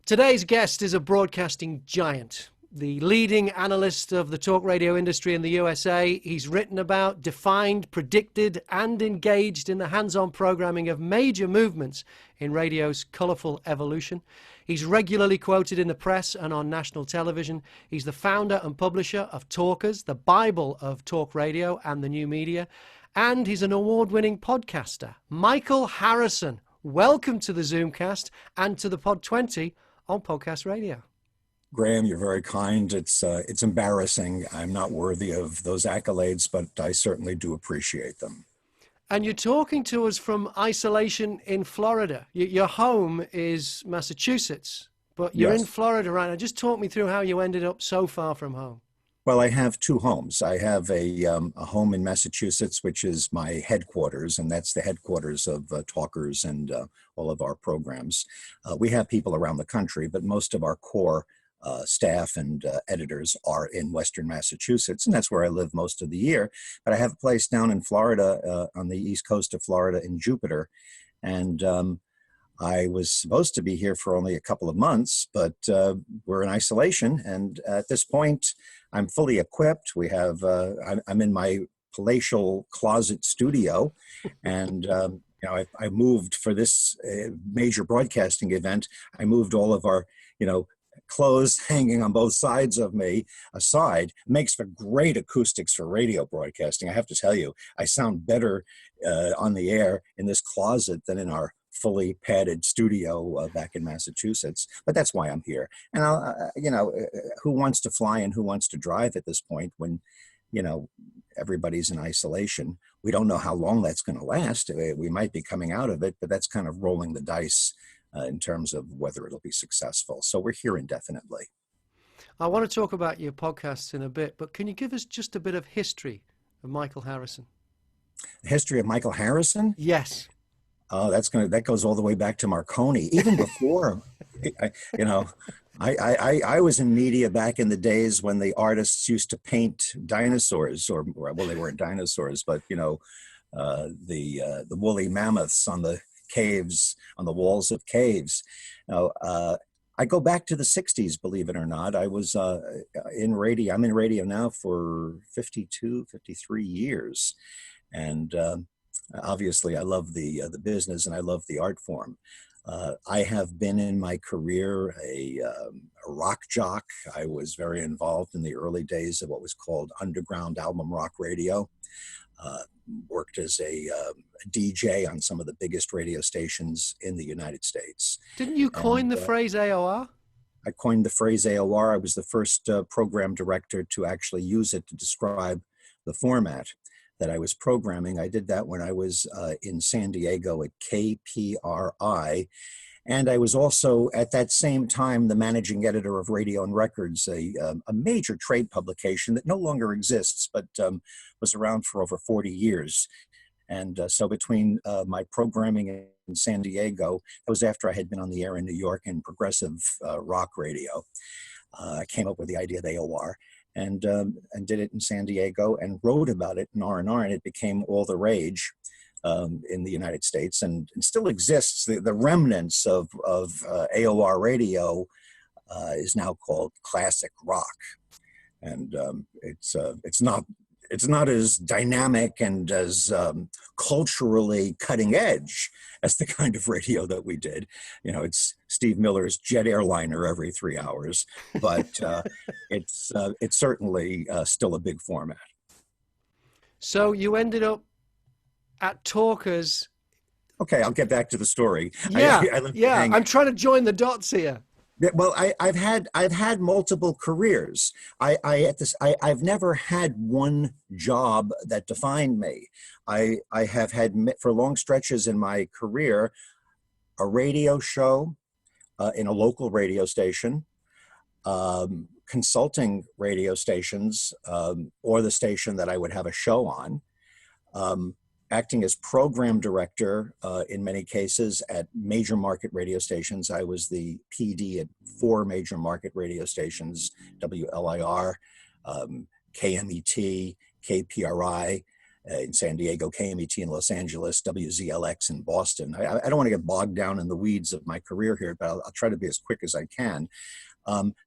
Today's guest is a broadcasting giant, the leading analyst of the talk radio industry in the USA. He's written about, defined, predicted, and engaged in the hands-on programming of major movements in radio's colourful evolution. He's regularly quoted in the press and on national television. He's the founder and publisher of Talkers, the Bible of talk radio and the new media. And he's an award-winning podcaster. Michael Harrison, welcome to the Zoomcast and to the Pod 20 on Podcast Radio. Graham, you're very kind. It's embarrassing. I'm not worthy of those accolades, but I certainly do appreciate them. And you're talking to us from isolation in Florida. Your home is Massachusetts, but you're in Florida right now. Just talk me through how you ended up so far from home. Well, I have two homes. I have a home in Massachusetts, which is my headquarters, and that's the headquarters of Talkers and all of our programs. We have people around the country, but most of our core staff and editors are in Western Massachusetts, and that's where I live most of the year. But I have a place down in Florida, on the east coast of Florida in Jupiter, and I was supposed to be here for only a couple of months, but we're in isolation, and at this point, I'm fully equipped. We have, I'm in my palatial closet studio, and I moved for this major broadcasting event. I moved all of our, clothes hanging on both sides of me aside. Makes for great acoustics for radio broadcasting. I have to tell you, I sound better on the air in this closet than in our fully padded studio back in Massachusetts, but that's why I'm here. And who wants to fly and who wants to drive at this point when, everybody's in isolation? We don't know how long that's going to last. We might be coming out of it, but that's kind of rolling the dice in terms of whether it'll be successful. So we're here indefinitely. I want to talk about your podcasts in a bit, but can you give us just a bit of history of Michael Harrison? The history of Michael Harrison? Yes. Oh, that goes all the way back to Marconi, even before. I was in media back in the days when the artists used to paint dinosaurs, they weren't dinosaurs, but the woolly mammoths on the caves, on the walls of caves. I go back to the 60s, believe it or not. I was in radio. I'm in radio now for 52, 53 years, and obviously, I love the business and I love the art form. I have been in my career a rock jock. I was very involved in the early days of what was called underground album rock radio. Worked as a DJ on some of the biggest radio stations in the United States. Didn't you coin the phrase AOR? I coined the phrase AOR. I was the first program director to actually use it to describe the format that I was programming. I did that when I was in San Diego at KPRI. And I was also, at that same time, the managing editor of Radio and Records, a major trade publication that no longer exists, but was around for over 40 years. And so between my programming in San Diego, that was after I had been on the air in New York in progressive rock radio. I came up with the idea of AOR. And did it in San Diego and wrote about it in R&R, and it became all the rage in the United States and still exists. The remnants of AOR radio is now called classic rock, and it's not as dynamic and as culturally cutting edge as the kind of radio that we did. It's Steve Miller's jet airliner every 3 hours, but it's certainly still a big format. So you ended up at Talkers. Okay, I'll get back to the story. I'm trying to join the dots here. Well, I've had multiple careers. I've never had one job that defined me. I have had, for long stretches in my career, a radio show in a local radio station, consulting radio stations, or the station that I would have a show on, acting as program director in many cases at major market radio stations. I was the PD at 4 major market radio stations: WLIR, KMET, KPRI, in San Diego, KMET in Los Angeles, WZLX in Boston. I don't want to get bogged down in the weeds of my career here, but I'll try to be as quick as I can.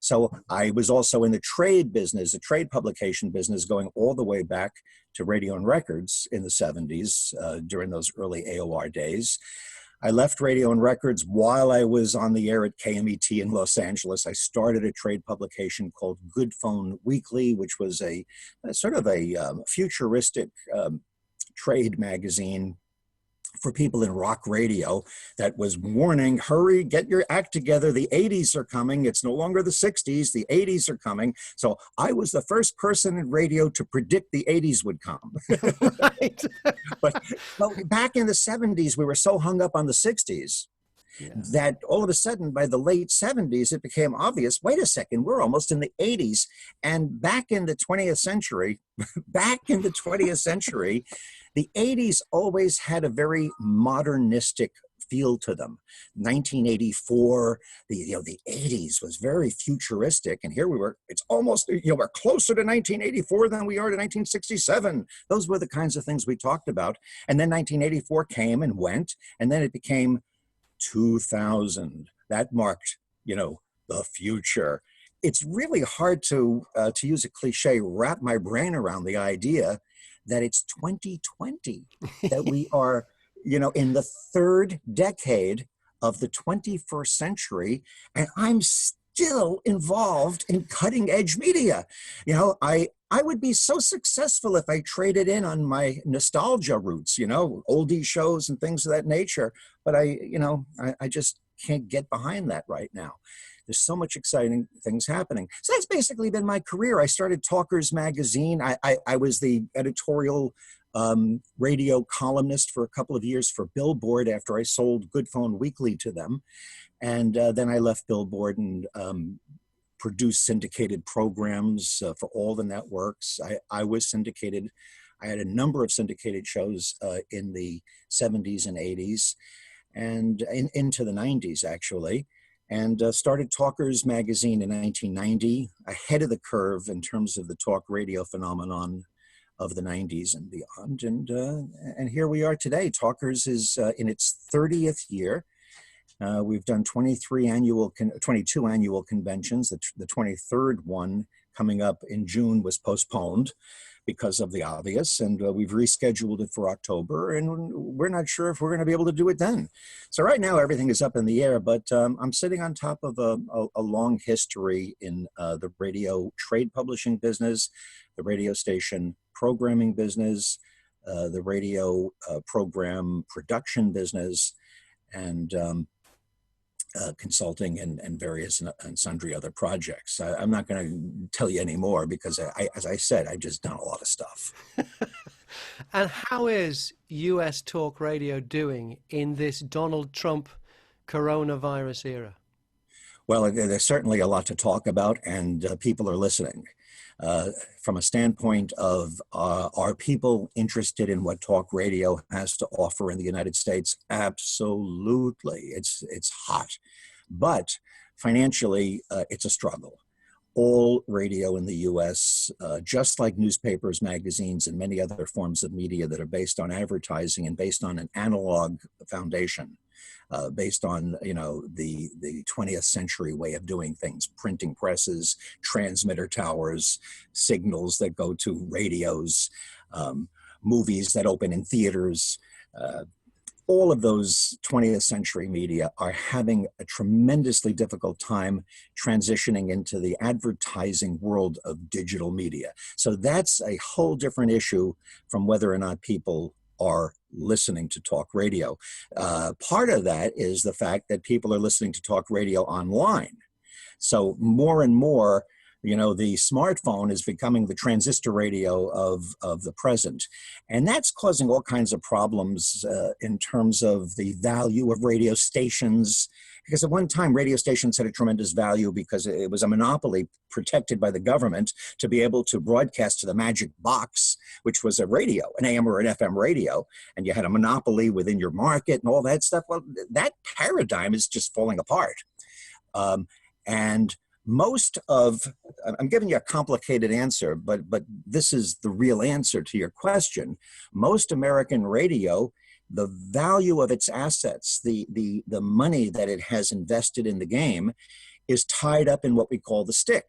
So I was also in the trade business, the trade publication business, going all the way back to Radio and Records in the 70s during those early AOR days. I left Radio and Records while I was on the air at KMET in Los Angeles. I started a trade publication called Good Phone Weekly, which was a sort of a futuristic trade magazine for people in rock radio that was warning, hurry, get your act together. The 80s are coming. It's no longer the 60s. The 80s are coming. So I was the first person in radio to predict the 80s would come. Right. But back in the 70s, we were so hung up on the 60s that all of a sudden, by the late 70s, it became obvious, wait a second, we're almost in the 80s. And back in the 20th century, the 80s always had a very modernistic feel to them. 1984, the 80s was very futuristic. And here we were, it's almost, we're closer to 1984 than we are to 1967. Those were the kinds of things we talked about. And then 1984 came and went, and then it became 2000. That marked, the future. It's really hard to use a cliche, wrap my brain around the idea that it's 2020, that we are, in the third decade of the 21st century, and I'm still involved in cutting edge media. I would be so successful if I traded in on my nostalgia roots, oldie shows and things of that nature. But I just can't get behind that right now. There's so much exciting things happening. So that's basically been my career. I started Talkers Magazine. I was the editorial radio columnist for a couple of years for Billboard after I sold Good Phone Weekly to them. And then I left Billboard and produced syndicated programs for all the networks. I was syndicated. I had a number of syndicated shows in the 70s and 80s and into the 90s, actually. And started Talkers Magazine in 1990, ahead of the curve in terms of the talk radio phenomenon of the 90s and beyond. And here we are today. Talkers is in its 30th year. We've done 22 annual conventions. The 23rd one coming up in June was postponed because of the obvious, and we've rescheduled it for October, and we're not sure if we're going to be able to do it then. So right now everything is up in the air, but I'm sitting on top of a long history in the radio trade publishing business, the radio station programming business, the radio program production business, and consulting and various and sundry other projects. I'm not going to tell you any more because, as I said, I've just done a lot of stuff. And how is US talk radio doing in this Donald Trump coronavirus era? Well, there's certainly a lot to talk about, and people are listening. From a standpoint of are people interested in what talk radio has to offer in the United States? Absolutely. It's hot. But financially, it's a struggle. All radio in the U.S., just like newspapers, magazines, and many other forms of media that are based on advertising and based on an analog foundation, based on the 20th century way of doing things, printing presses, transmitter towers, signals that go to radios, movies that open in theaters. All of those 20th century media are having a tremendously difficult time transitioning into the advertising world of digital media. So that's a whole different issue from whether or not people are listening to talk radio. Part of that is the fact that people are listening to talk radio online. So more and more, the smartphone is becoming the transistor radio of the present. And that's causing all kinds of problems in terms of the value of radio stations. Because at one time, radio stations had a tremendous value because it was a monopoly protected by the government to be able to broadcast to the magic box, which was a radio, an AM or an FM radio, and you had a monopoly within your market and all that stuff. Well, that paradigm is just falling apart. And Most of, I'm giving you a complicated answer, but this is the real answer to your question. Most American radio, the value of its assets, the money that it has invested in the game, is tied up in what we call the stick,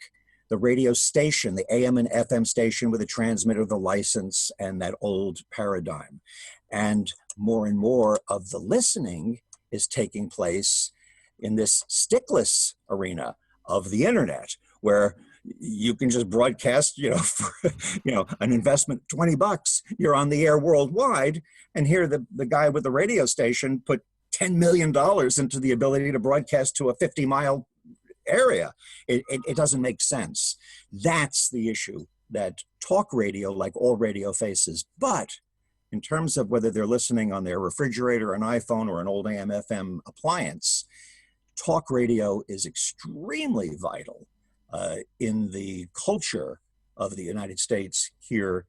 the radio station, the AM and FM station with a transmitter, the license, and that old paradigm. And more of the listening is taking place in this stickless arena of the internet, where you can just broadcast, for, an investment, $20, you're on the air worldwide, and here the guy with the radio station put $10 million into the ability to broadcast to a 50-mile area. It doesn't make sense. That's the issue that talk radio, like all radio, faces. But in terms of whether they're listening on their refrigerator, an iPhone, or an old AM/FM appliance, talk radio is extremely vital in the culture of the United States here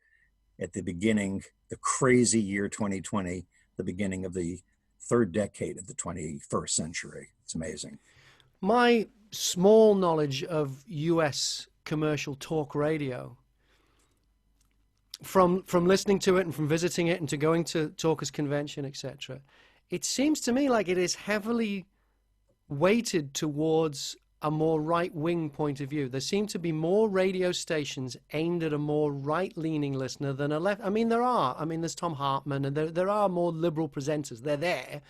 at the beginning, the crazy year 2020, the beginning of the third decade of the 21st century. It's amazing. My small knowledge of US commercial talk radio, from listening to it and from visiting it and to going to Talkers Convention, etc., it seems to me like it is heavily weighted towards a more right-wing point of view. There seem to be more radio stations aimed at a more right-leaning listener than a left. I mean, there's Tom Hartman, and there are more liberal presenters. They're there,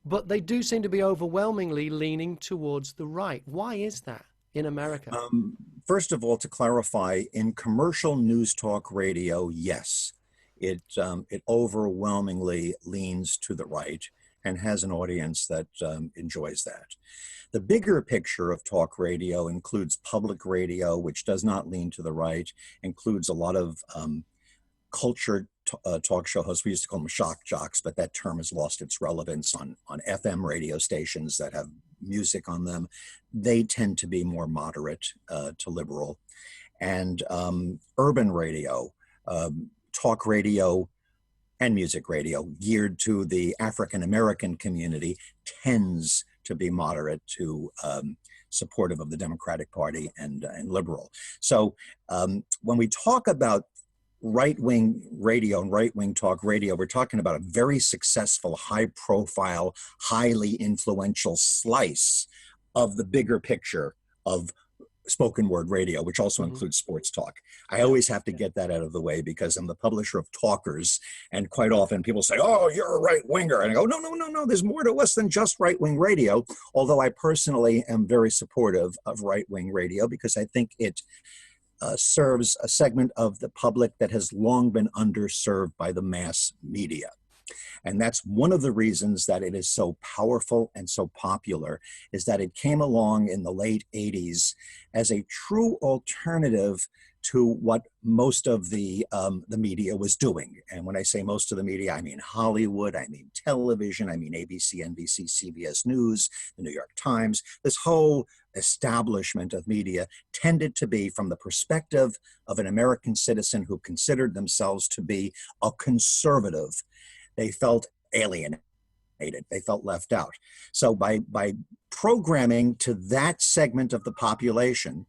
but they do seem to be overwhelmingly leaning towards the right. Why is that in America? First of all, to clarify, in commercial news talk radio, yes, it overwhelmingly leans to the right and has an audience that enjoys that. The bigger picture of talk radio includes public radio, which does not lean to the right, includes a lot of culture talk show hosts. We used to call them shock jocks, but that term has lost its relevance on FM radio stations that have music on them. They tend to be more moderate to liberal. And urban radio, talk radio, and music radio geared to the African-American community tends to be moderate to supportive of the Democratic Party and liberal. So when we talk about right-wing radio and right-wing talk radio, we're talking about a very successful, high-profile, highly influential slice of the bigger picture of spoken word radio, which also includes sports talk. I always have to get that out of the way because I'm the publisher of Talkers, and quite often people say, oh, you're a right-winger. And I go, no, there's more to us than just right-wing radio, although I personally am very supportive of right-wing radio because I think it serves a segment of the public that has long been underserved by the mass media. And that's one of the reasons that it is so powerful and so popular, is that it came along in the late 80s as a true alternative to what most of the media was doing. And when I say most of the media, I mean Hollywood, I mean television, I mean ABC, NBC, CBS News, the New York Times. This whole establishment of media tended to be from the perspective of an American citizen who considered themselves to be a conservative. They felt alienated. They felt left out. So by programming to that segment of the population,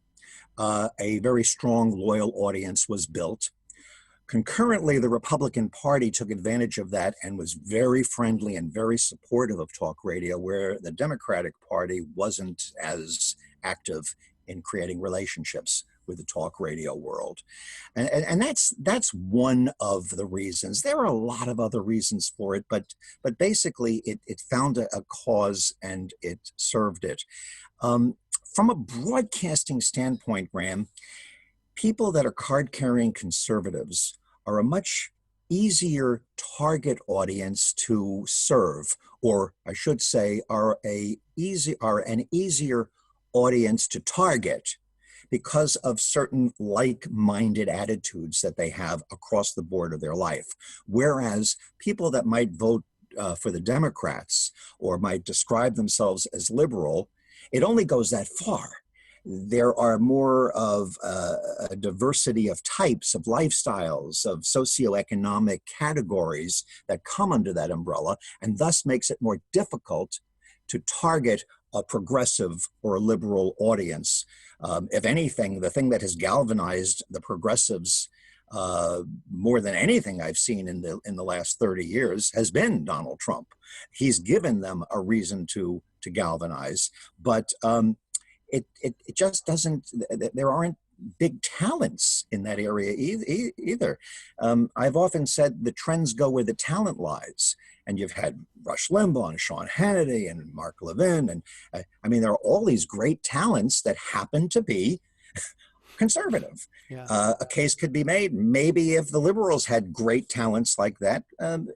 a very strong, loyal audience was built. Concurrently, the Republican Party took advantage of that and was very friendly and very supportive of talk radio, where the Democratic Party wasn't as active in creating relationships with the talk radio world. And that's one of the reasons. There are a lot of other reasons for it, but basically it found a cause and it served it. From a broadcasting standpoint, Graham, people that are card-carrying conservatives are a much easier target audience to serve, or I should say are an easier audience to target because of certain like-minded attitudes that they have across the board of their life. Whereas people that might vote for the Democrats or might describe themselves as liberal, it only goes that far. There are more of a diversity of types, of lifestyles, of socioeconomic categories that come under that umbrella, and thus makes it more difficult to target a progressive or a liberal audience If anything, the thing that has galvanized the progressives more than anything I've seen in the last 30 years has been Donald Trump. He's given them a reason to galvanize, but it just doesn't. There aren't big talents in that area either. I've often said the trends go where the talent lies. And you've had Rush Limbaugh and Sean Hannity and Mark Levin. And I mean, there are all these great talents that happen to be conservative. Yeah. A case could be made. Maybe if the liberals had great talents like that,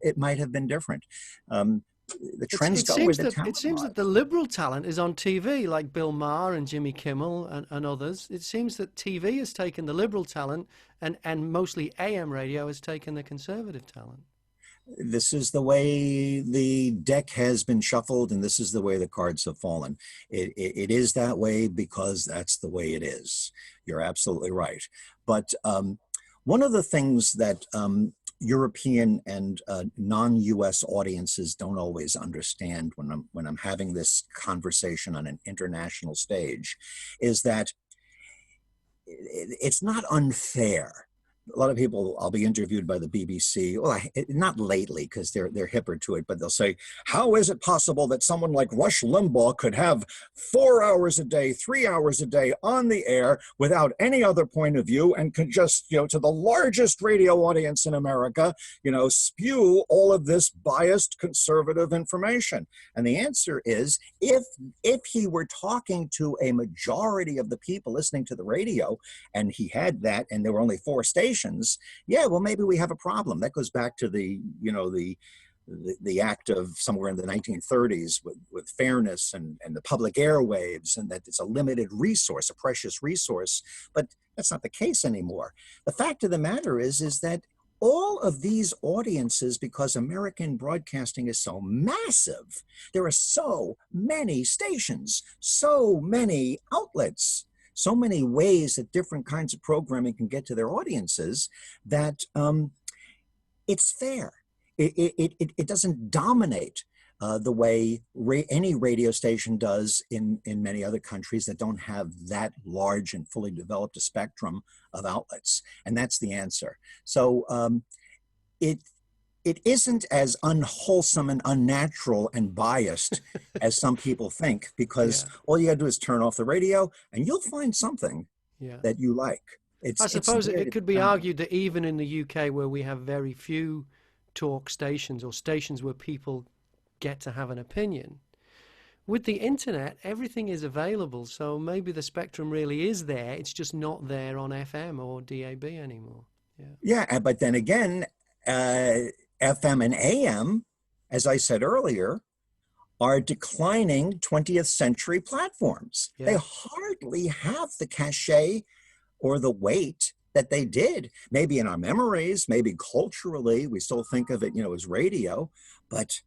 it might have been different. The trends go where the talent It seems lies. that the liberal talent is on TV, like Bill Maher and Jimmy Kimmel and others. It seems that TV has taken the liberal talent and mostly AM radio has taken the conservative talent. This is the way the deck has been shuffled, and this is the way the cards have fallen. It is that way because that's the way it is. You're absolutely right. But one of the things that European and non-US audiences don't always understand when I'm having this conversation on an international stage is that it's not unfair. A lot of people, I'll be interviewed by the BBC, well, not lately because they're hipper to it, but they'll say, how is it possible that someone like Rush Limbaugh could have 4 hours a day, 3 hours a day on the air without any other point of view and could just, to the largest radio audience in America, spew all of this biased conservative information? And the answer is, if he were talking to a majority of the people listening to the radio and he had that and there were only 4 stations, yeah, well, maybe we have a problem. That goes back to the act of somewhere in the 1930s with fairness and the public airwaves, and that it's a limited resource, a precious resource. But that's not the case anymore. The fact of the matter is that all of these audiences, because American broadcasting is so massive, there are so many stations, so many outlets, so many ways that different kinds of programming can get to their audiences, that it's fair. It doesn't dominate the way any radio station does in many other countries that don't have that large and fully developed a spectrum of outlets. And that's the answer. So it isn't as unwholesome and unnatural and biased as some people think, because all you got to do is turn off the radio and you'll find something that you like. I suppose it could be argued that even in the UK, where we have very few talk stations or stations where people get to have an opinion, with the internet, everything is available. So maybe the spectrum really is there. It's just not there on FM or DAB anymore. Yeah, but then again, FM and AM, as I said earlier, are declining 20th century platforms. They hardly have the cachet or the weight that they did. Maybe in our memories, maybe culturally, we still think of it, as radio, but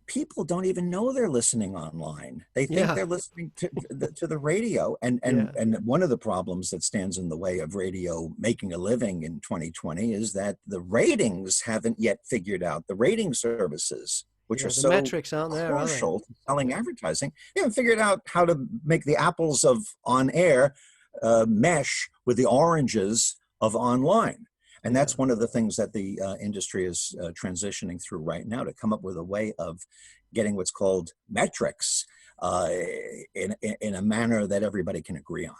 people don't even know they're listening online. They think they're listening to the radio. And one of the problems that stands in the way of radio making a living in 2020 is that the ratings haven't yet figured out, the rating services, which are so metrics aren't there, crucial to selling advertising. They haven't figured out how to make the apples of on air mesh with the oranges of online. And that's one of the things that the industry is transitioning through right now, to come up with a way of getting what's called metrics in a manner that everybody can agree on.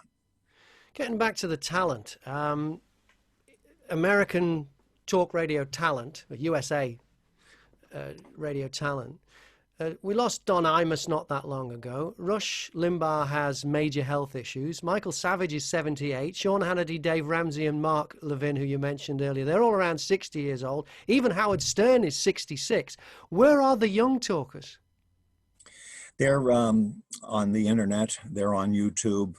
Getting back to the talent, American talk radio talent, USA radio talent, we lost Don Imus not that long ago. Rush Limbaugh has major health issues. Michael Savage is 78. Sean Hannity, Dave Ramsey, and Mark Levin, who you mentioned earlier, they're all around 60 years old. Even Howard Stern is 66. Where are the young talkers? They're on the internet. They're on YouTube.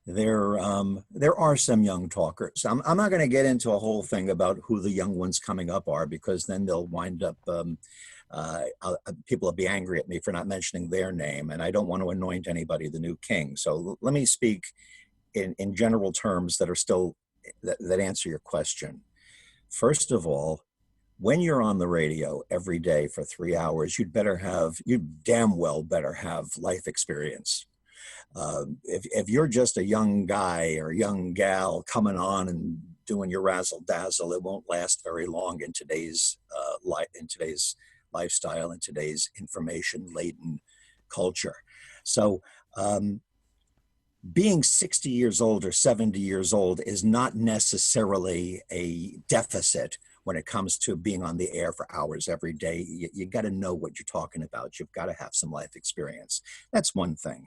There are some young talkers. I'm not going to get into a whole thing about who the young ones coming up are, because then they'll wind up, people will be angry at me for not mentioning their name, and I don't want to anoint anybody the new king. So let me speak in general terms that are still, that answer your question. First of all, when you're on the radio every day for 3 hours, you damn well better have life experience. If you're just a young guy or a young gal coming on and doing your razzle dazzle, it won't last very long in today's lifestyle, in today's information laden culture. So being 60 years old or 70 years old is not necessarily a deficit when it comes to being on the air for hours every day. You got to know what you're talking about. You've got to have some life experience. That's one thing.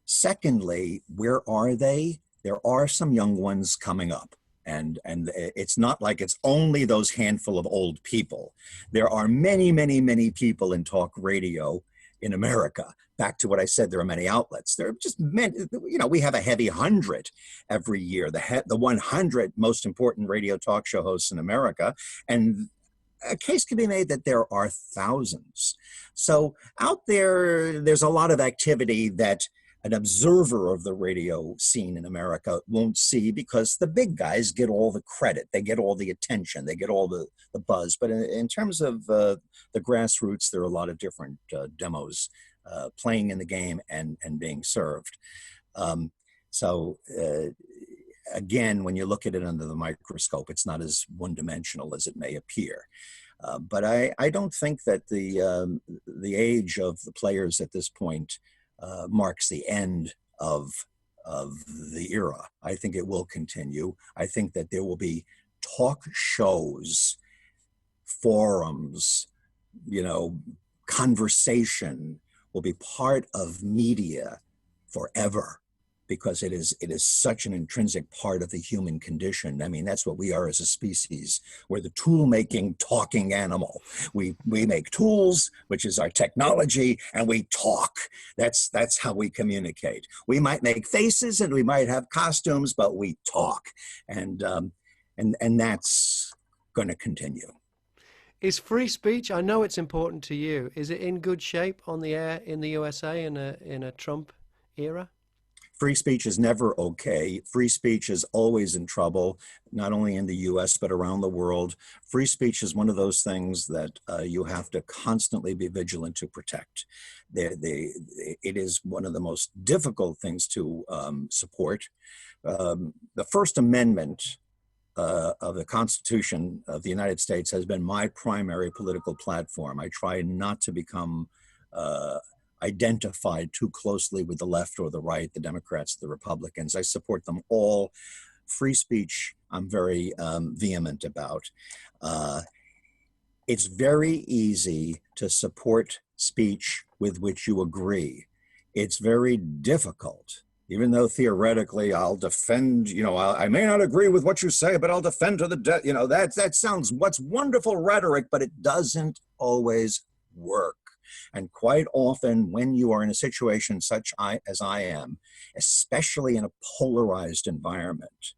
Secondly, where are they? There are some young ones coming up. And it's not like it's only those handful of old people. There are many, many, many people in talk radio in America. Back to what I said, there are many outlets. There are just many, we have a heavy 100 every year, the 100 most important radio talk show hosts in America. And a case can be made that there are thousands. So out there, there's a lot of activity that an observer of the radio scene in America won't see, because the big guys get all the credit, they get all the attention, they get all the buzz. But in terms of the grassroots, there are a lot of different demos playing in the game and being served. Again, when you look at it under the microscope, it's not as one-dimensional as it may appear. But I don't think that the age of the players at this point marks the end of the era. I think it will continue. I think that there will be talk shows, forums, conversation will be part of media forever, because it is such an intrinsic part of the human condition. I mean, that's what we are as a species. We're the tool-making, talking animal. We make tools, which is our technology, and we talk. That's how we communicate. We might make faces and we might have costumes, but we talk, and that's going to continue. Is free speech, I know it's important to you, is it in good shape on the air in the USA in a Trump era? Free speech is never okay. Free speech is always in trouble, not only in the US, but around the world. Free speech is one of those things that you have to constantly be vigilant to protect. It is one of the most difficult things to support. The First Amendment of the Constitution of the United States has been my primary political platform. I try not to become identified too closely with the left or the right, the Democrats, the Republicans. I support them all. Free speech, I'm very vehement about. It's very easy to support speech with which you agree. It's very difficult, even though theoretically I'll defend, I may not agree with what you say, but I'll defend to the death. That sounds, what's wonderful rhetoric, but it doesn't always work. And quite often when you are in a situation such as I am, especially in a polarized environment,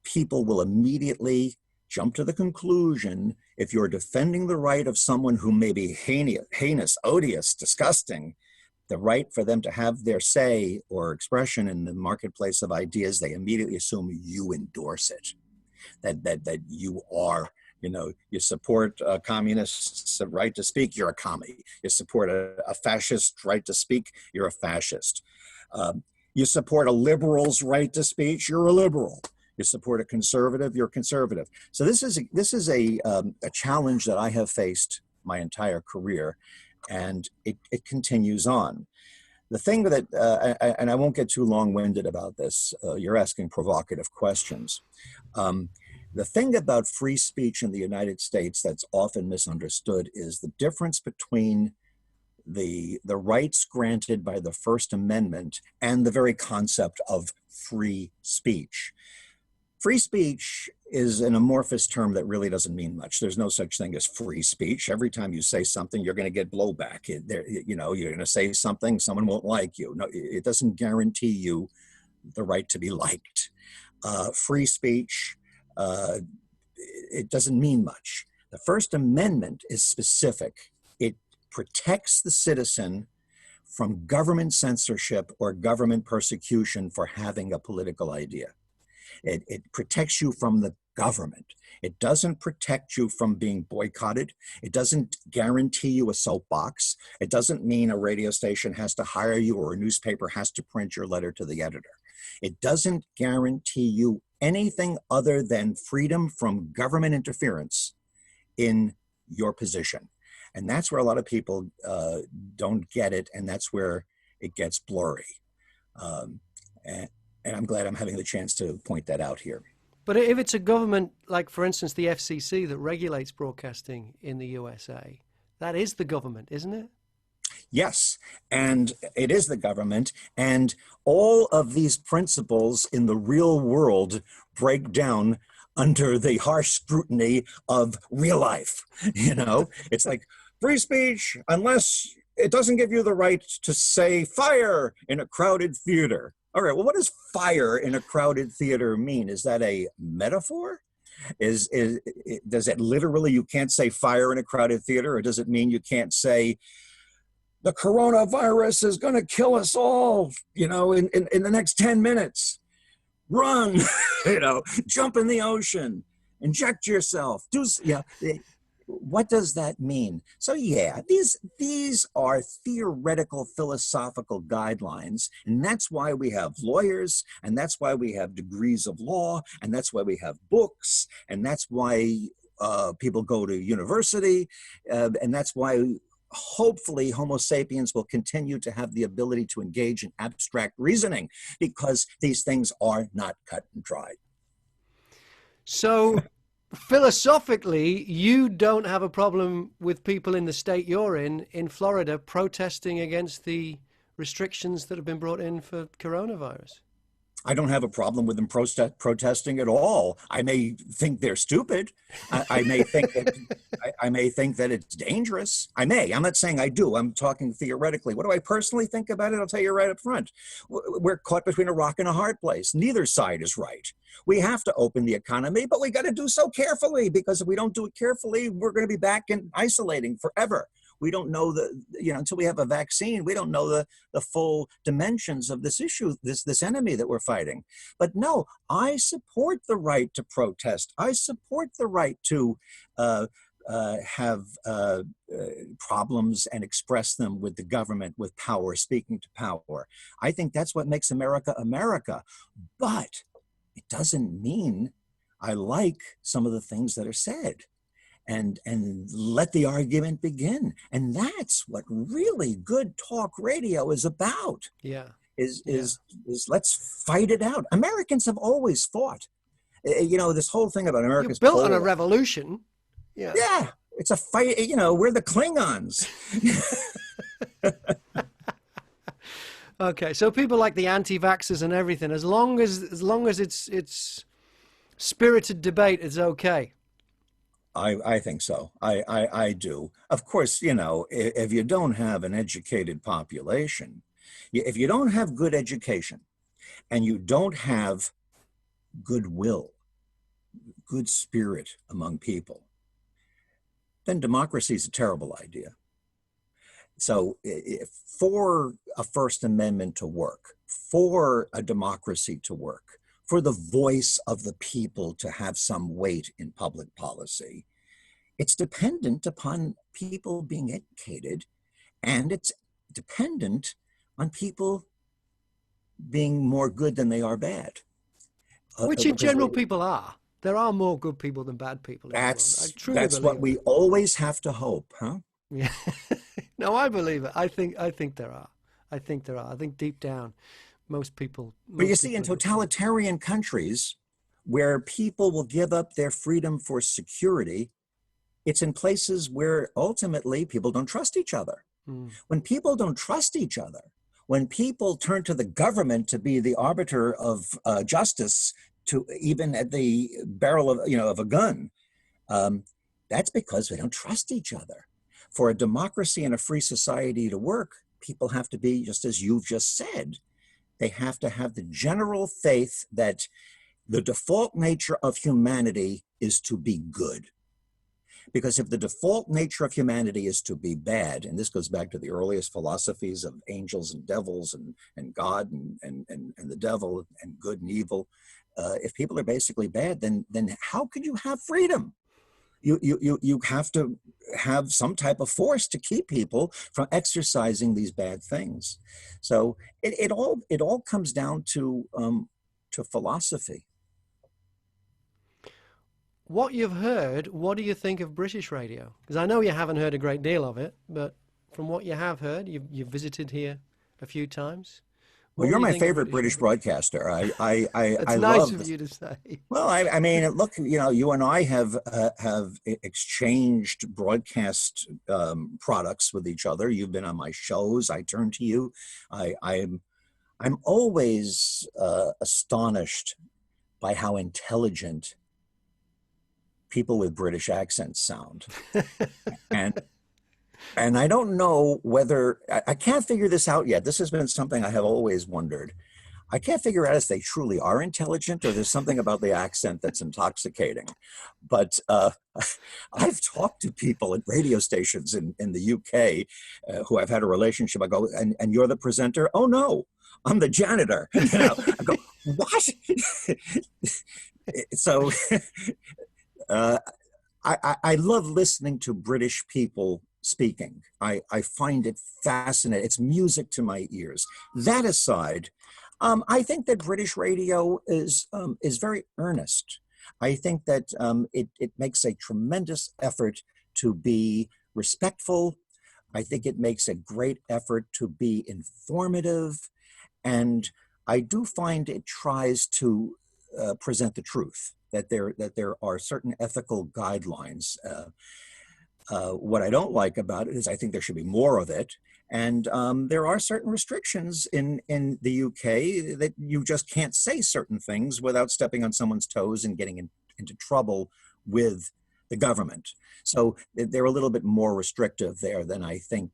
people will immediately jump to the conclusion, if you're defending the right of someone who may be heinous, odious, disgusting, the right for them to have their say or expression in the marketplace of ideas, they immediately assume you endorse it, that you are. You support a communist's right to speak, you're a commie. You support a fascist right to speak, you're a fascist. You support a liberal's right to speech, you're a liberal. You support a conservative, you're conservative. So this is a challenge that I have faced my entire career, and it continues on. The thing that, and I won't get too long-winded about this, you're asking provocative questions. The thing about free speech in the United States that's often misunderstood is the difference between the rights granted by the First Amendment and the very concept of free speech. Free speech is an amorphous term that really doesn't mean much. There's no such thing as free speech. Every time you say something, you're going to get blowback. You're going to say something, someone won't like you. No, it doesn't guarantee you the right to be liked. Free speech, it doesn't mean much. The First Amendment is specific. It protects the citizen from government censorship or government persecution for having a political idea. It protects you from the government. It doesn't protect you from being boycotted. It doesn't guarantee you a soapbox. It doesn't mean a radio station has to hire you or a newspaper has to print your letter to the editor. It doesn't guarantee you anything other than freedom from government interference in your position. And that's where a lot of people don't get it, and that's where it gets blurry. And I'm glad I'm having the chance to point that out here. But if it's a government, like, for instance, the FCC that regulates broadcasting in the USA, that is the government, isn't it? Yes, and it is the government, and all of these principles in the real world break down under the harsh scrutiny of real life. You know, it's like free speech, unless it doesn't give you the right to say fire in a crowded theater. All right, well, what does fire in a crowded theater mean? Is that a metaphor? Does it literally, you can't say fire in a crowded theater, or does it mean you can't say the coronavirus is going to kill us all, you know, in the next 10 minutes? Run, you know, jump in the ocean, inject yourself. What does that mean? So yeah, these are theoretical philosophical guidelines, and that's why we have lawyers, and that's why we have degrees of law, and that's why we have books, and that's why people go to university, and that's why hopefully Homo sapiens will continue to have the ability to engage in abstract reasoning, because these things are not cut and dried. So philosophically, you don't have a problem with people in the state you're in Florida, protesting against the restrictions that have been brought in for coronavirus? I don't have a problem with them protesting at all. I may think they're stupid. I may think that I may think that it's dangerous. I'm not saying I do. I'm talking theoretically. What do I personally think about it? I'll tell you right up front. We're caught between a rock and a hard place. Neither side is right. We have to open the economy, but we got to do so carefully, because if we don't do it carefully, we're going to be back in isolating forever. We don't know until we have a vaccine, we don't know the full dimensions of this issue, this enemy that we're fighting. But no, I support the right to protest. I support the right to have problems and express them with the government, with power, speaking to power. I think that's what makes America America. But it doesn't mean I like some of the things that are said. And let the argument begin. And that's what really good talk radio is about. Yeah. Is let's fight it out. Americans have always fought. You know, this whole thing about America's built on a revolution. Yeah. Yeah. It's a fight. You know, we're the Klingons. Okay, so people like the anti-vaxxers and everything, as long as it's spirited debate, it's okay. I think so. I do. Of course, you know, if you don't have an educated population, if you don't have good education, and you don't have goodwill, good spirit among people, then democracy is a terrible idea. So for a First Amendment to work, for a democracy to work, for the voice of the people to have some weight in public policy, it's dependent upon people being educated, and it's dependent on people being more good than they are bad. Which in general people are. There are more good people than bad people in the world. That's what we always have to hope, huh? Yeah. No, I believe it. I think there are. I think deep down, most people. But you see, in totalitarian countries where people will give up their freedom for security, it's in places where ultimately people don't trust each other. When people don't trust each other, when people turn to the government to be the arbiter of justice, to even at the barrel of a gun, that's because they don't trust each other. For a democracy and a free society to work, people have to be, just as you've just said, they have to have the general faith that the default nature of humanity is to be good. Because if the default nature of humanity is to be bad, and this goes back to the earliest philosophies of angels and devils and God and the devil and good and evil, if people are basically bad, then how could you have freedom? You have to have some type of force to keep people from exercising these bad things. So it all comes down to philosophy. What you've heard, what do you think of British radio? Because I know you haven't heard a great deal of it, but from what you have heard, you've visited here a few times. Well, What you're do you my think of favorite British broadcaster. That's I nice love of you to say. Well, I mean, look, you and I have exchanged broadcast products with each other. You've been on my shows. I turn to you. I'm always astonished by how intelligent people with British accents sound, and I don't know whether I can't figure this out yet. This has been something I have always wondered. I can't figure out if they truly are intelligent or there's something about the accent that's intoxicating. But I've talked to people at radio stations in the UK who I've had a relationship. I go, and you're the presenter? Oh, no, I'm the janitor. I go, what? So I love listening to British people speaking. I find it fascinating. It's music to my ears. That aside, I think that British radio is very earnest. I think that it makes a tremendous effort to be respectful. I think it makes a great effort to be informative. And I do find it tries to present the truth, that there are certain ethical guidelines. What I don't like about it is I think there should be more of it. And there are certain restrictions in the UK that you just can't say certain things without stepping on someone's toes and getting into trouble with the government. So they're a little bit more restrictive there than I think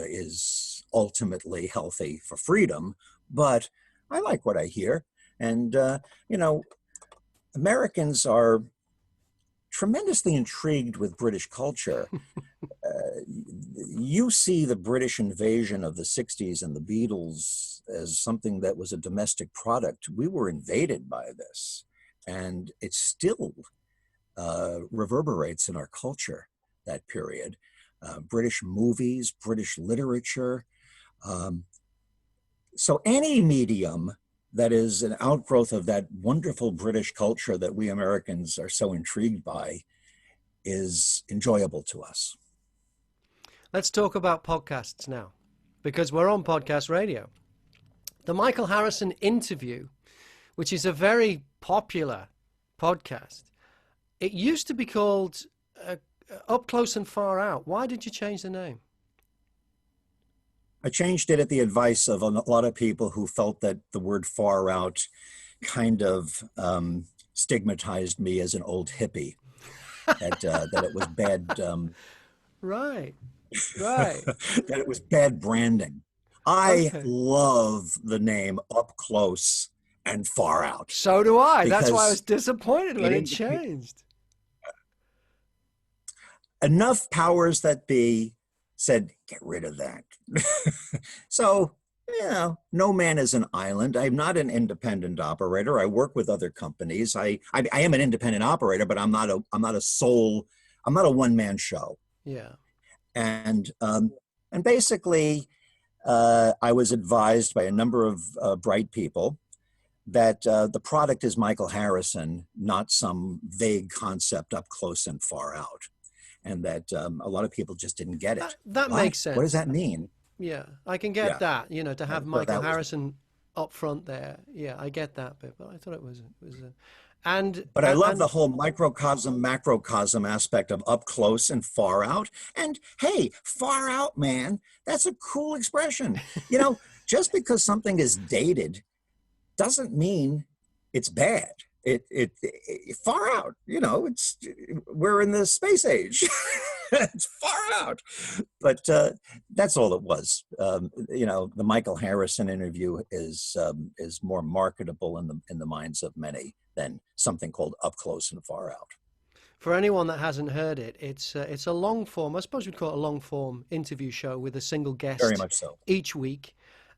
is ultimately healthy for freedom. But I like what I hear. And, Americans are tremendously intrigued with British culture. You see the British invasion of the 60s and the Beatles as something that was a domestic product. We were invaded by this, and it still reverberates in our culture, that period. British movies, British literature. So any medium that is an outgrowth of that wonderful British culture that we Americans are so intrigued by is enjoyable to us. Let's talk about podcasts now, because we're on podcast radio. The Michael Harrison interview, which is a very popular podcast, it used to be called Up Close and Far Out. Why did you change the name? I changed it at the advice of a lot of people who felt that the word far out kind of stigmatized me as an old hippie, that it was bad. Right. That it was bad branding. I love the name Up Close and Far Out. So do I. That's why I was disappointed when it changed. Enough powers that be said, get rid of that. So, no man is an island. I'm not an independent operator. I work with other companies. I am an independent operator, but I'm not a one-man show. Yeah. And basically, I was advised by a number of bright people that the product is Michael Harrison, not some vague concept up close and far out. And that a lot of people just didn't get it. That makes sense. What does that mean? Yeah, I can get that, to have Michael Harrison up front there. Yeah, I get that bit, but I thought it was But I love the whole microcosm, macrocosm aspect of up close and far out. And hey, far out, man, that's a cool expression. Just because something is dated doesn't mean it's bad. It far out, we're in the space age. It's far out. But that's all it was. The Michael Harrison interview is more marketable in the minds of many than something called Up Close and Far Out. For anyone that hasn't heard it, it's a long form, I suppose we'd call it a long form interview show with a single guest. Very much so. Each week.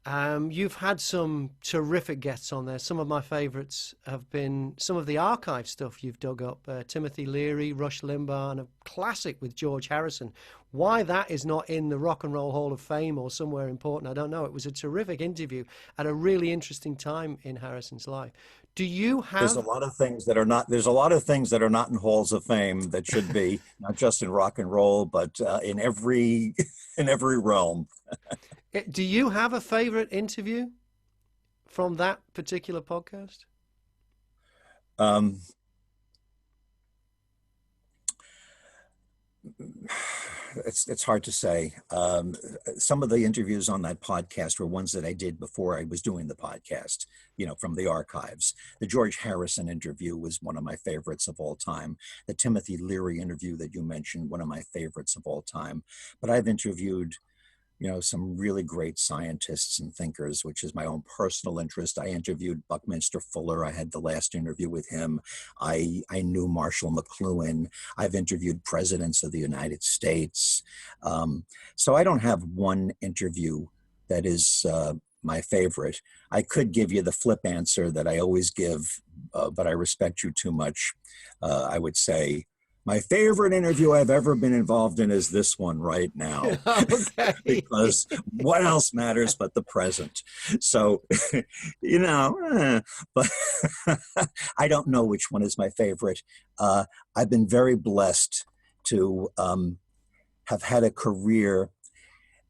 You've had some terrific guests on there. Some of my favorites have been some of the archive stuff you've dug up. Timothy Leary, Rush Limbaugh, and a classic with George Harrison. Why that is not in the Rock and Roll Hall of Fame or somewhere important, I don't know. It was a terrific interview at a really interesting time in Harrison's life. Do you have... There's a lot of things that are not, there's a lot of things that are not in halls of fame that should be, not just in rock and roll, but in every realm. Do you have a favorite interview from that particular podcast? It's hard to say. Some of the interviews on that podcast were ones that I did before I was doing the podcast, from the archives. The George Harrison interview was one of my favorites of all time. The Timothy Leary interview that you mentioned, one of my favorites of all time. But I've interviewed some really great scientists and thinkers, which is my own personal interest. I interviewed Buckminster Fuller. I had the last interview with him. I knew Marshall McLuhan. I've interviewed presidents of the United States. So I don't have one interview that is my favorite. I could give you the flip answer that I always give, but I respect you too much. I would say, my favorite interview I've ever been involved in is this one right now. Okay. Because what else matters but the present? So, but I don't know which one is my favorite. I've been very blessed to have had a career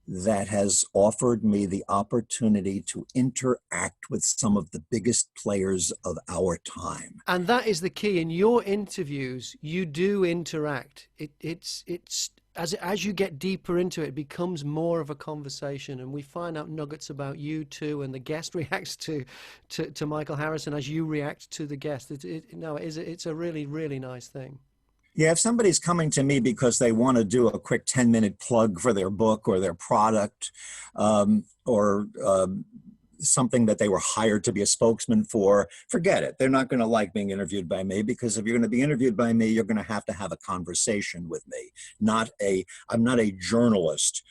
that has offered me the opportunity to interact with some of the biggest players of our time. And that is the key. In your interviews, you do interact. It's as you get deeper into it, it becomes more of a conversation, and we find out nuggets about you too, and the guest reacts to Michael Harrison as you react to the guest. It's a really, really nice thing. Yeah, if somebody's coming to me because they want to do a quick 10-minute plug for their book or their product, or something that they were hired to be a spokesman for, forget it. They're not going to like being interviewed by me, because if you're going to be interviewed by me, you're going to have a conversation with me. I'm not a journalist,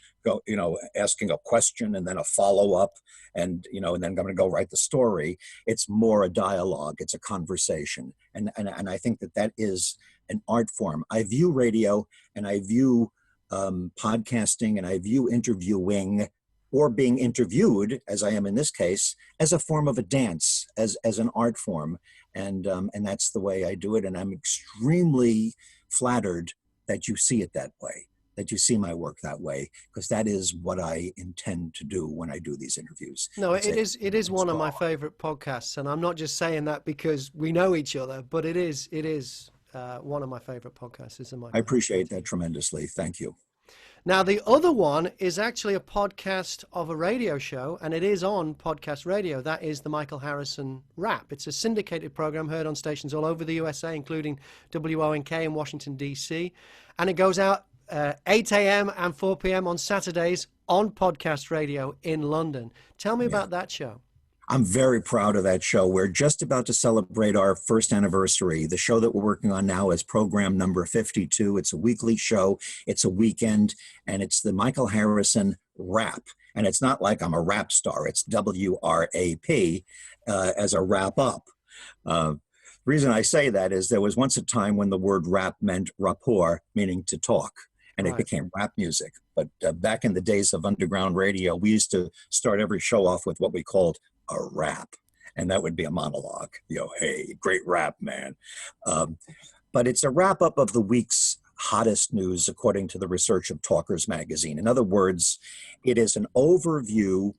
asking a question and then a follow-up and then I'm going to go write the story. It's more a dialogue. It's a conversation. And I think that is an art form. I view radio and I view podcasting and I view interviewing or being interviewed, as I am in this case, as a form of a dance, as an art form. And that's the way I do it. And I'm extremely flattered that you see it that way, that you see my work that way, because that is what I intend to do when I do these interviews. No, it is one of my favorite podcasts. And I'm not just saying that because we know each other, but it is one of my favorite podcasts. I appreciate that tremendously. Thank you. Now, the other one is actually a podcast of a radio show, and it is on podcast radio. That is the Michael Harrison Rap. It's a syndicated program heard on stations all over the USA, including WONK in Washington, D.C. And it goes out 8 a.m. and 4 p.m. on Saturdays on podcast radio in London. Tell me about that show. I'm very proud of that show. We're just about to celebrate our first anniversary. The show that we're working on now is program number 52. It's a weekly show. It's a weekend, and it's the Michael Harrison Rap. And it's not like I'm a rap star. It's WRAP as a wrap up. The reason I say that is there was once a time when the word rap meant rapport, meaning to talk. And it became rap music. But back in the days of underground radio, we used to start every show off with what we called a rap. And that would be a monologue. Hey, great rap, man. But it's a wrap up of the week's hottest news, according to the research of Talkers Magazine. In other words, it is an overview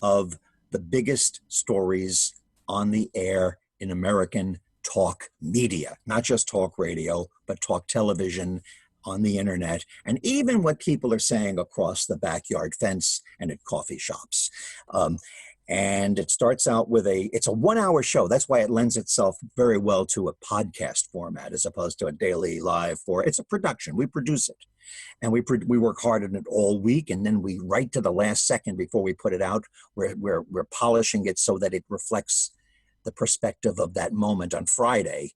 of the biggest stories on the air in American talk media, not just talk radio, but talk television, on the internet, and even what people are saying across the backyard fence and at coffee shops. And it starts out with it's a 1-hour show. That's why it lends itself very well to a podcast format as opposed to a daily live it's a production. We produce it, and we work hard on it all week, and then we right to the last second before we put it out, we're polishing it so that it reflects the perspective of that moment on Friday,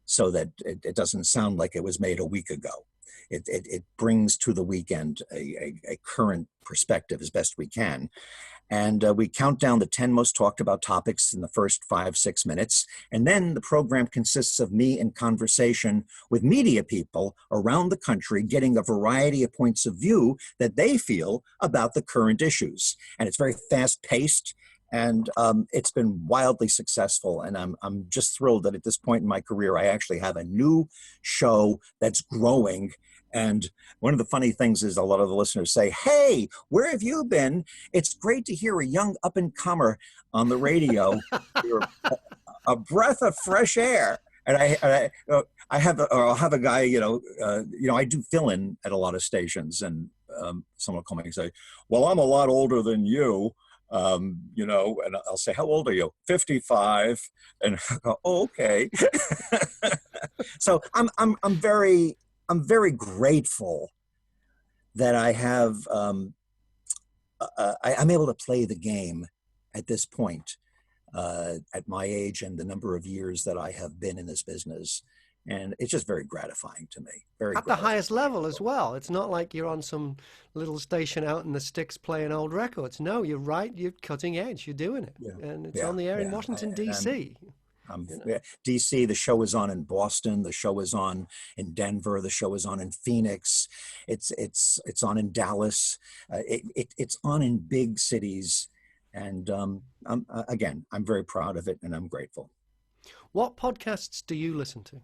so that it doesn't sound like it was made a week ago. it brings to the weekend a current perspective as best we can. And we count down the 10 most talked about topics in the first 5-6 minutes. And then the program consists of me in conversation with media people around the country, getting a variety of points of view that they feel about the current issues. And it's very fast paced. And it's been wildly successful. And I'm just thrilled that at this point in my career, I actually have a new show that's growing. And one of the funny things is a lot of the listeners say, "Hey, where have you been? It's great to hear a young up-and-comer on the radio. You're a breath of fresh air." And I'll have a guy, I do fill-in at a lot of stations, and someone will call me and say, "Well, I'm a lot older than you." And I'll say, "How old are you?" 55. And I go, "Oh, okay." So I'm very grateful that I have, I'm able to play the game at this point, at my age and the number of years that I have been in this business. And it's just very gratifying to me. At the highest level as well. It's not like you're on some little station out in the sticks playing old records. No, you're right. You're cutting edge. You're doing it. Yeah. And it's on the air in Washington, D.C. DC, the show is on in Boston, the show is on in Denver, the show is on in Phoenix, it's on in Dallas, it's on in big cities, and I'm very proud of it, and I'm grateful. What podcasts do you listen to?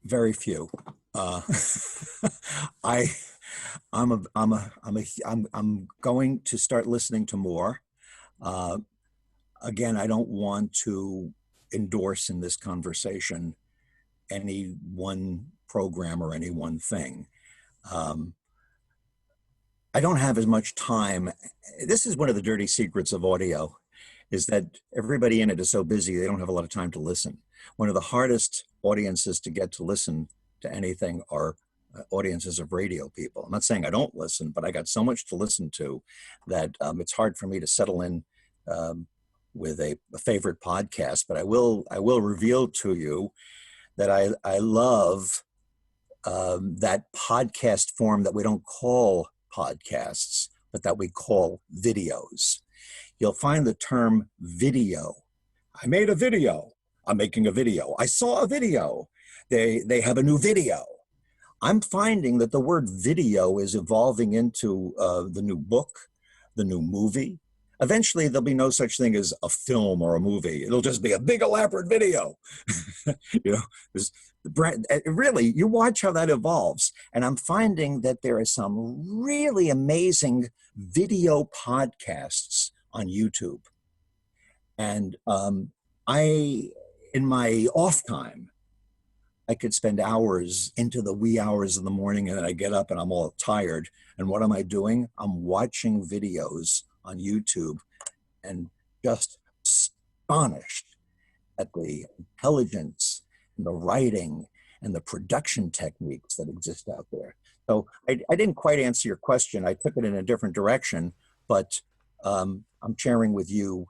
Very few. I'm going to start listening to more. Again, I don't want to endorse in this conversation any one program or any one thing. I don't have as much time. This is one of the dirty secrets of audio, is that everybody in it is so busy, they don't have a lot of time to listen. One of the hardest audiences to get to listen to anything are audiences of radio people. I'm not saying I don't listen, but I got so much to listen to that it's hard for me to settle in with a favorite podcast. But I will reveal to you that I love that podcast form that we don't call podcasts, but that we call videos. You'll find the term video. I made a video. I'm making a video. I saw a video. They have a new video. I'm finding that the word video is evolving into the new book, the new movie. Eventually, there'll be no such thing as a film or a movie. It'll just be a big elaborate video. Really, you watch how that evolves. And I'm finding that there are some really amazing video podcasts on YouTube. And in my off time, I could spend hours into the wee hours of the morning, and then I get up and I'm all tired. And what am I doing? I'm watching videos on YouTube and just astonished at the intelligence and the writing and the production techniques that exist out there. So I didn't quite answer your question. I took it in a different direction, but I'm sharing with you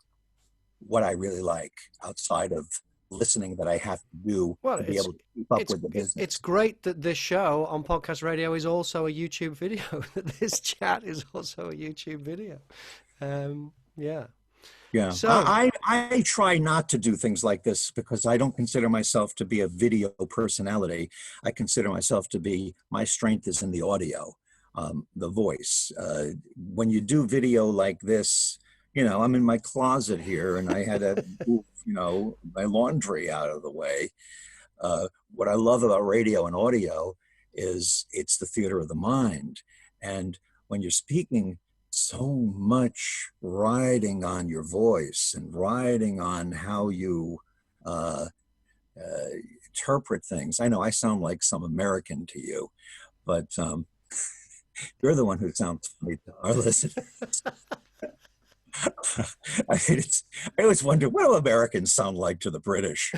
what I really like outside of listening that I have to do to be able to keep up with the business. It's great that this show on podcast radio is also a YouTube video, that this chat is also a YouTube video. Yeah. So I try not to do things like this because I don't consider myself to be a video personality. I consider myself to be, my strength is in the audio, the voice. When you do video like this, I'm in my closet here and I had to move, my laundry out of the way. What I love about radio and audio is it's the theater of the mind. And when you're speaking, so much riding on your voice and riding on how you interpret things. I know I sound like some American to you, but you're the one who sounds funny to our listeners. I always wonder, what do Americans sound like to the British?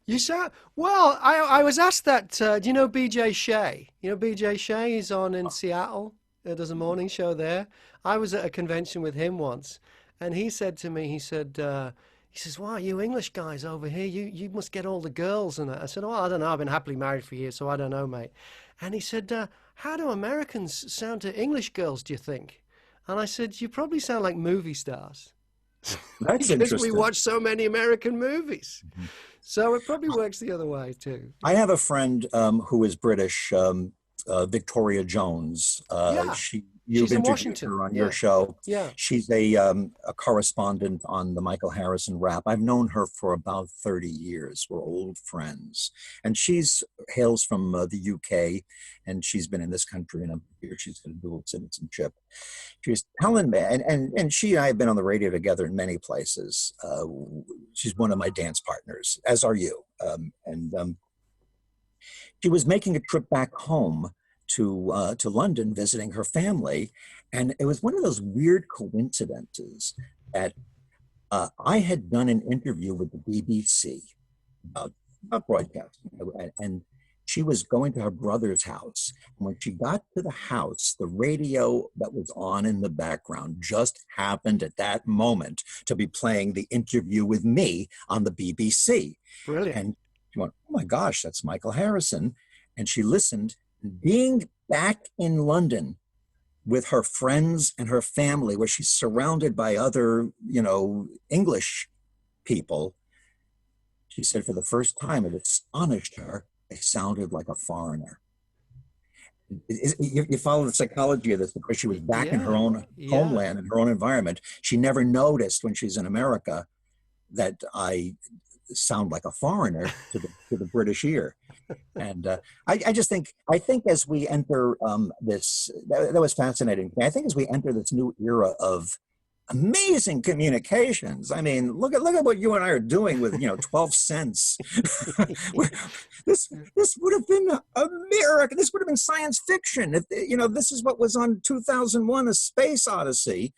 You sound, well, I was asked that, do you know BJ Shea? BJ Shea is on in Seattle. There's a morning show there. I was at a convention with him once, and he said to me, He says, "Why, you English guys over here, you must get all the girls." And I said, "Oh, I don't know. I've been happily married for years, so I don't know, mate." And he said, "How do Americans sound to English girls, do you think?" And I said, "You probably sound like movie stars." That's Because we interesting. watch so many American movies. Mhm. So it probably works the other way too. I have a friend who is British, Victoria Jones. Yeah, You've she's in interviewed Washington. her on your Yeah, show. yeah. She's a correspondent on the Michael Harrison Rap. I've known her for about 30 years. We're old friends. And she's hails from the UK, and she's been in this country in a year. She's got a dual citizenship. She was telling me, and she and I have been on the radio together in many places. She's one of my dance partners, as are you. She was making a trip back home to London, visiting her family, and it was one of those weird coincidences that I had done an interview with the BBC about, about broadcasting, and she was going to her brother's house. And when she got to the house, the radio that was on in the background just happened at that moment to be playing the interview with me on the BBC. Brilliant. And she went, "Oh my gosh, that's Michael Harrison." And she listened. Being back in London with her friends and her family, where she's surrounded by other, English people, she said for the first time it astonished her. They sounded like a foreigner. You follow the psychology of this because she was back in her Yeah, own yeah. homeland, in her own environment. She never noticed when she's in America that I sound like a foreigner to the British ear. And I think as we enter that was fascinating. I think as we enter this new era of amazing communications. I mean, look at what you and I are doing with 12 cents. This would have been America. This would have been science fiction. If this is what was on 2001: A Space Odyssey.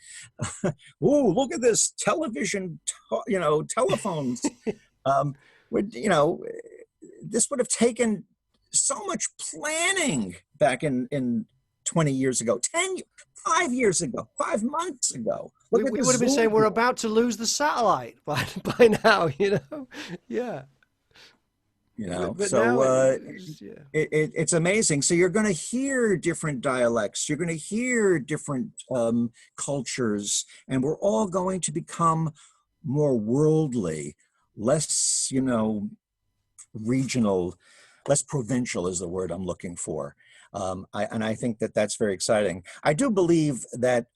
Ooh, look at this television. Telephones. Would this would have taken so much planning back in 20 years ago, 5 years ago, 5 months ago. We Look at would have been saying we're about to lose the satellite by now, Yeah. But now So yeah. it's amazing. So you're going to hear different dialects. You're going to hear different cultures, and we're all going to become more worldly, less, regional, less provincial is the word I'm looking for. I think that that's very exciting. I do believe that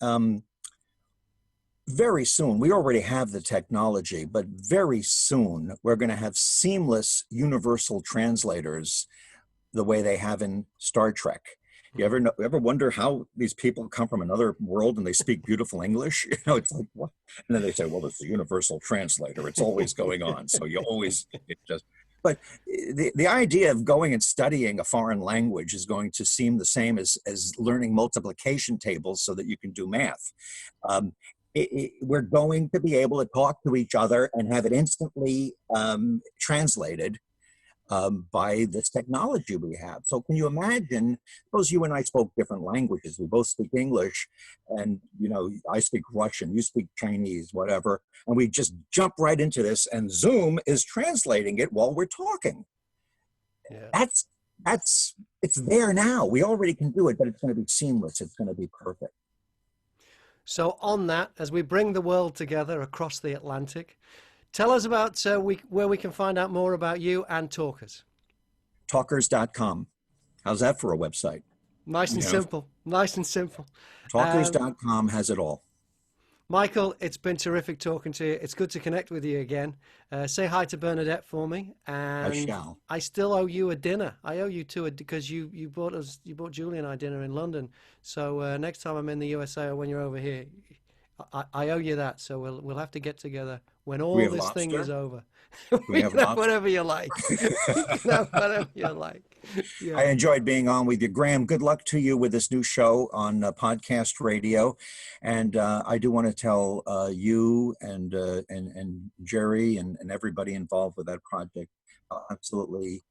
very soon, we already have the technology, but very soon we're going to have seamless universal translators the way they have in Star Trek. You ever wonder how these people come from another world and they speak beautiful English? It's like, what? And then they say, well, it's a universal translator. It's always going on. So but the idea of going and studying a foreign language is going to seem the same as learning multiplication tables so that you can do math. We're going to be able to talk to each other and have it instantly translated by this technology we have. So can you imagine, suppose you and I spoke different languages. We both speak English, and I speak Russian, you speak Chinese, whatever, and we just jump right into this, and Zoom is translating it while we're talking. Yeah. It's there now. We already can do it, but it's going to be seamless. It's going to be perfect. So on that, as we bring the world together across the Atlantic, tell us about where we can find out more about you and Talkers. Talkers.com. How's that for a website? Nice and simple. Nice and simple. Talkers.com has it all. Michael, it's been terrific talking to you. It's good to connect with you again. Say hi to Bernadette for me. And I shall. I still owe you a dinner. I owe you two because you bought Julie and I dinner in London. So next time I'm in the USA or when you're over here, I owe you that. So we'll have to get together when all this lobster? thing is over. We have whatever you like. Whatever you like. Yeah. I enjoyed being on with you, Graham. Good luck to you with this new show on podcast radio, and I do want to tell you and Jerry and everybody involved with that project absolutely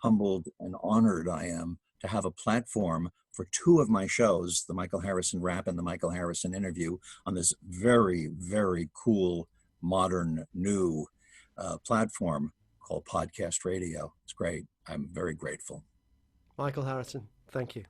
humbled and honored I am to have a platform for two of my shows, the Michael Harrison Rap and the Michael Harrison Interview, on this very, very cool modern, new platform called podcast radio. It's great. I'm very grateful. Michael Harrison, thank you.